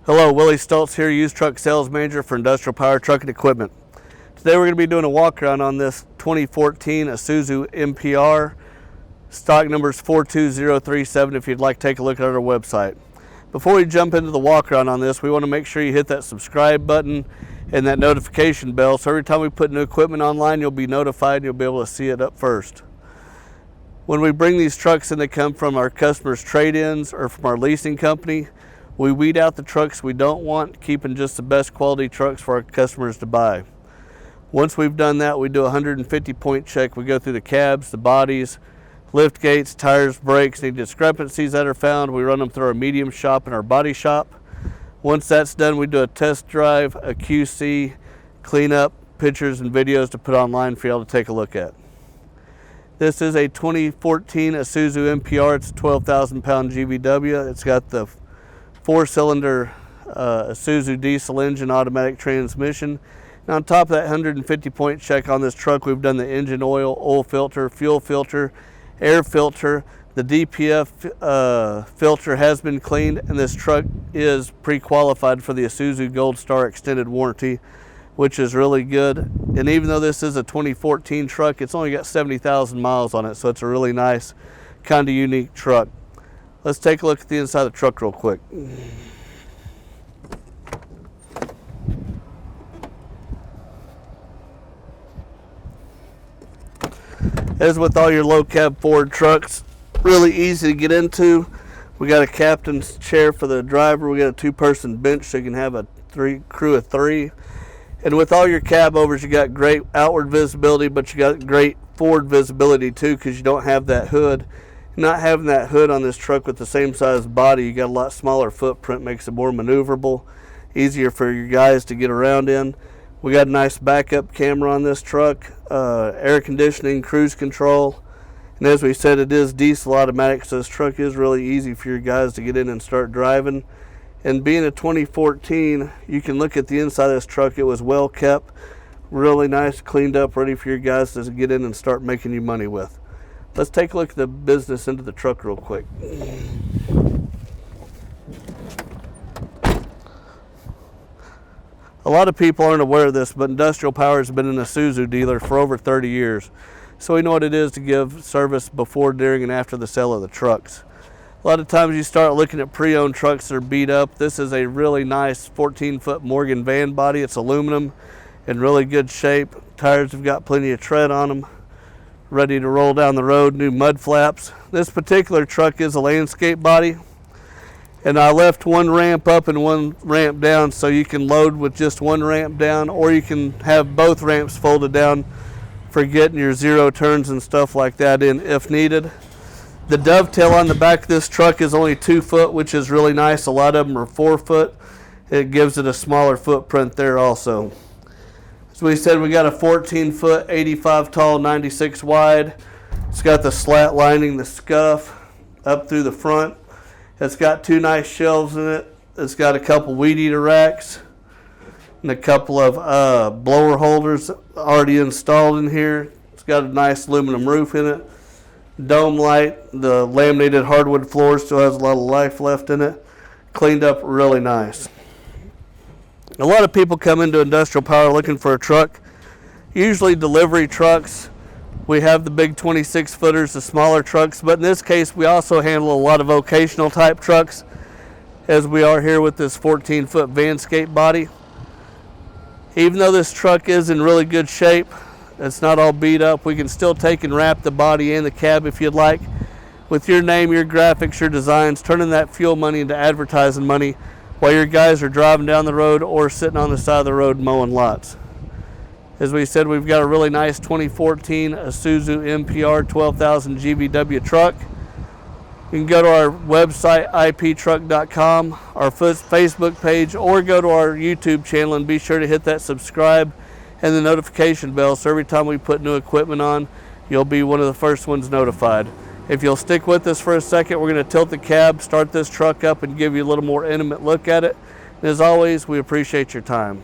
Hello, Willie Stoltz here, used truck sales manager for Industrial Power Truck and Equipment. Today we're going to be doing a walk around on this 2014 Isuzu NPR. Stock number is 42037 if you'd like to take a look at our website. Before we jump into the walk around on this, we want to make sure you hit that subscribe button and that notification bell, so every time we put new equipment online, you'll be notified and you'll be able to see it up first. When we bring these trucks in, they come from our customers' trade-ins or from our leasing company. We weed out the trucks we don't want, keeping just the best quality trucks for our customers to buy. Once we've done that, we do a 150-point check. We go through the cabs, the bodies, lift gates, tires, brakes, any discrepancies that are found. We run them through our medium shop and our body shop. Once that's done, we do a test drive, a QC, cleanup, pictures and videos to put online for y'all to take a look at. This is a 2014 Isuzu NPR. It's a 12,000-pound GVW. It's got the 4-cylinder Isuzu diesel engine, automatic transmission. And on top of that 150-point check on this truck, we've done the engine oil filter, fuel filter, air filter. The DPF filter has been cleaned, and this truck is pre-qualified for the Isuzu Gold Star extended warranty, which is really good. And even though this is a 2014 truck, it's only got 70,000 miles on it, so it's a really nice, kind of unique truck. Let's take a look at the inside of the truck real quick. As with all your low cab Ford trucks, really easy to get into. We got a captain's chair for the driver. We got a 2-person bench so you can have a crew of 3. And with all your cab overs, you got great outward visibility, but you got great forward visibility too, because you don't have that hood. Not having that hood on this truck with the same size body, you got a lot smaller footprint, makes it more maneuverable, easier for your guys to get around in. We got a nice backup camera on this truck, air conditioning, cruise control, and as we said, it is diesel automatic, so this truck is really easy for your guys to get in and start driving. And being a 2014, you can look at the inside of this truck. It was well kept, really nice, cleaned up, ready for your guys to get in and start making you money with. Let's take a look at the business into the truck real quick. A lot of people aren't aware of this, but Industrial Power has been an Isuzu dealer for over 30 years. So we know what it is to give service before, during, and after the sale of the trucks. A lot of times you start looking at pre-owned trucks that are beat up. This is a really nice 14-foot Morgan van body. It's aluminum in really good shape. Tires have got plenty of tread on them. Ready to roll down the road, new mud flaps. This particular truck is a landscape body, and I left one ramp up and one ramp down so you can load with just one ramp down, or you can have both ramps folded down for getting your zero turns and stuff like that in if needed. The dovetail on the back of this truck is only 2 foot, which is really nice. A lot of them are 4 foot. It gives it a smaller footprint there also. So we said we got a 14-foot, 85 tall, 96 wide. It's got the slat lining, the scuff up through the front. It's got 2 nice shelves in it. It's got a couple weed eater racks and a couple of blower holders already installed in here. It's got a nice aluminum roof in it. Dome light. The laminated hardwood floor still has a lot of life left in it. Cleaned up really nice. A lot of people come into Industrial Power looking for a truck, usually delivery trucks. We have the big 26-footers, the smaller trucks, but in this case we also handle a lot of vocational type trucks, as we are here with this 14-foot Vanscaper body. Even though this truck is in really good shape, it's not all beat up, we can still take and wrap the body and the cab if you'd like, with your name, your graphics, your designs, turning that fuel money into advertising money while your guys are driving down the road or sitting on the side of the road mowing lots. As we said, we've got a really nice 2014 Isuzu NPR 12,000 GVW truck. You can go to our website, iptruck.com, our Facebook page, or go to our YouTube channel and be sure to hit that subscribe and the notification bell so every time we put new equipment on, you'll be one of the first ones notified. If you'll stick with us for a second, we're going to tilt the cab, start this truck up, and give you a little more intimate look at it. And as always, we appreciate your time.